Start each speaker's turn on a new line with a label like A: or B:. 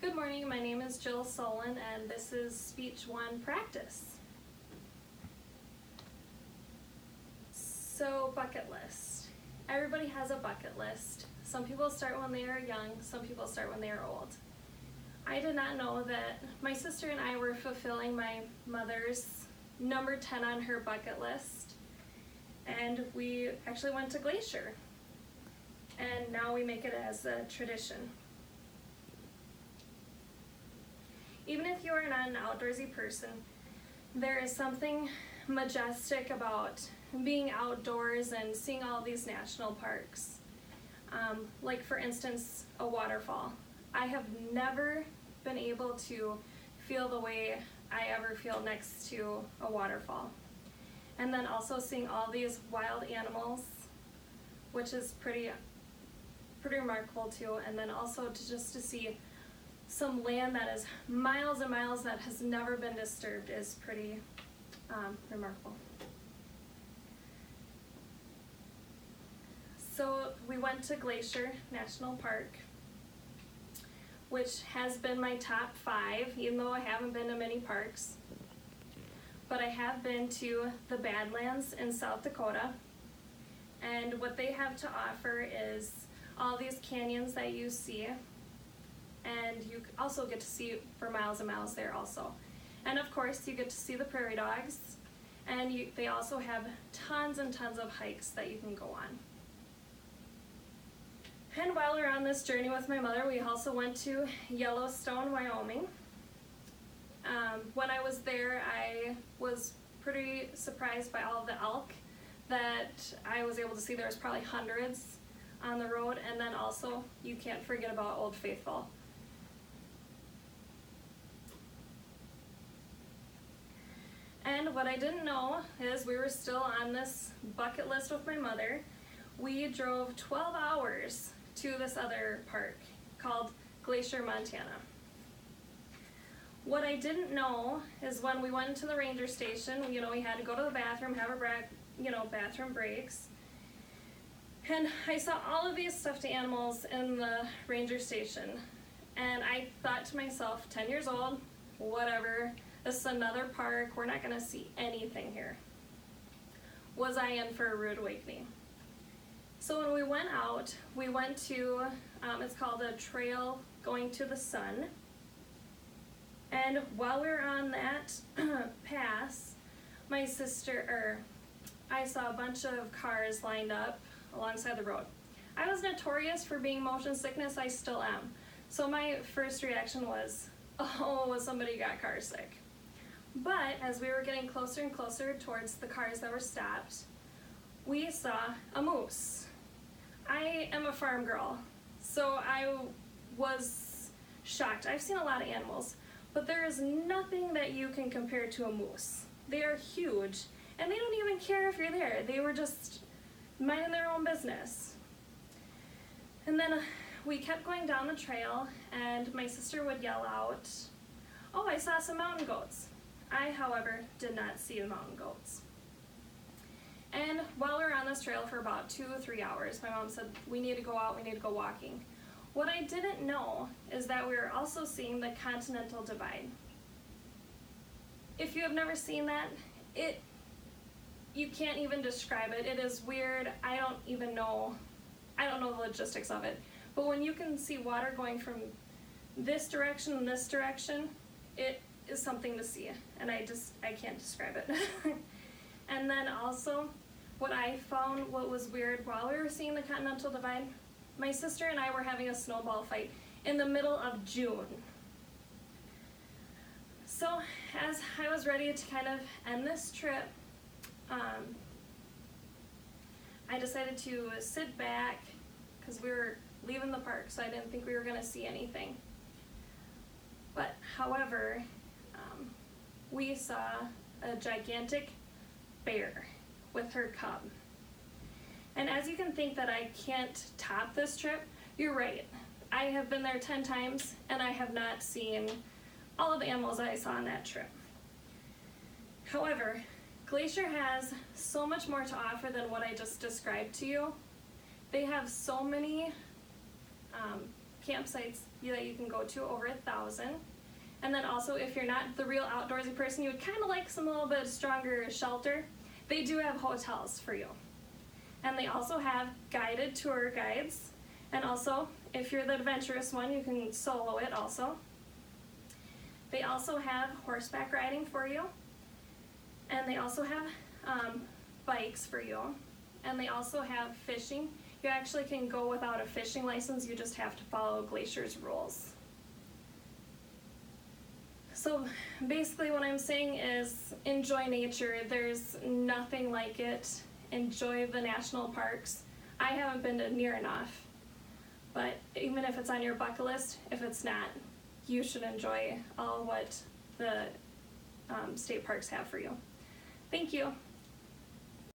A: Good morning, my name is Jill Solon and this is Speech 1 practice. So, bucket list. Everybody has a bucket list. Some people start when they are young, some people start when they are old. I did not know that my sister and I were fulfilling my mother's number 10 on her bucket list, and we actually went to Glacier, and now we make it as a tradition. Even if you are not an outdoorsy person, there is something majestic about being outdoors and seeing all these national parks. Like for instance, a waterfall. I have never been able to feel the way I ever feel next to a waterfall. And then also seeing all these wild animals, which is pretty remarkable too. And then also to see some land that is miles and miles that has never been disturbed is pretty remarkable. So we went to Glacier National Park, which has been my top 5, even though I haven't been to many parks. But I have been to the Badlands in South Dakota, and what they have to offer is all these canyons that you see, and you also get to see for miles and miles there also. And of course you get to see the prairie dogs, and they also have tons and tons of hikes that you can go on. And while we were on this journey with my mother, we also went to Yellowstone, Wyoming. When I was there, I was pretty surprised by all of the elk that I was able to see. There was probably hundreds on the road, and then also you can't forget about Old Faithful. And what I didn't know is we were still on this bucket list with my mother. We drove 12 hours to this other park called Glacier, Montana. What I didn't know is when we went to the ranger station, we had to go to the bathroom, have our bathroom breaks. And I saw all of these stuffed animals in the ranger station. And I thought to myself, 10 years old, whatever, this is another park, we're not gonna see anything here. Was I in for a rude awakening? So when we went out, we went to, it's called a trail going to the sun. And while we were on that pass, I saw a bunch of cars lined up alongside the road. I was notorious for being motion sickness, I still am. So my first reaction was, oh, somebody got car sick. But as we were getting closer and closer towards the cars that were stopped, we saw a moose. I am a farm girl, so I was shocked. I've seen a lot of animals, but there is nothing that you can compare to a moose. They are huge, and they don't even care if you're there. They were just minding their own business. And then we kept going down the trail, and my sister would yell out, "Oh, I saw some mountain goats." I, however, did not see the mountain goats. And while we were on this trail for about 2 or 3 hours, my mom said, we need to go out, we need to go walking. What I didn't know is that we were also seeing the Continental Divide. If you have never seen that, you can't even describe it. It is weird. I don't know the logistics of it. But when you can see water going from this direction and this direction, it is something to see, and I can't describe it. And then also, what I found what was weird while we were seeing the Continental Divide, my sister and I were having a snowball fight in the middle of June. So as I was ready to kind of end this trip, I decided to sit back because we were leaving the park, so I didn't think we were going to see anything. But however, we saw a gigantic bear with her cub. And as you can think that I can't top this trip, you're right. I have been there 10 times and I have not seen all of the animals I saw on that trip. However, Glacier has so much more to offer than what I just described to you. They have so many campsites that you can go to, over 1,000. And then also, if you're not the real outdoorsy person, you would kind of like some little bit stronger shelter, they do have hotels for you. And they also have guided tour guides. And also, if you're the adventurous one, you can solo it also. They also have horseback riding for you. And they also have bikes for you. And they also have fishing. You actually can go without a fishing license, you just have to follow Glacier's rules. So basically what I'm saying is enjoy nature. There's nothing like it. Enjoy the national parks. I haven't been to near enough, but even if it's on your bucket list, if it's not, you should enjoy all what the state parks have for you. Thank you.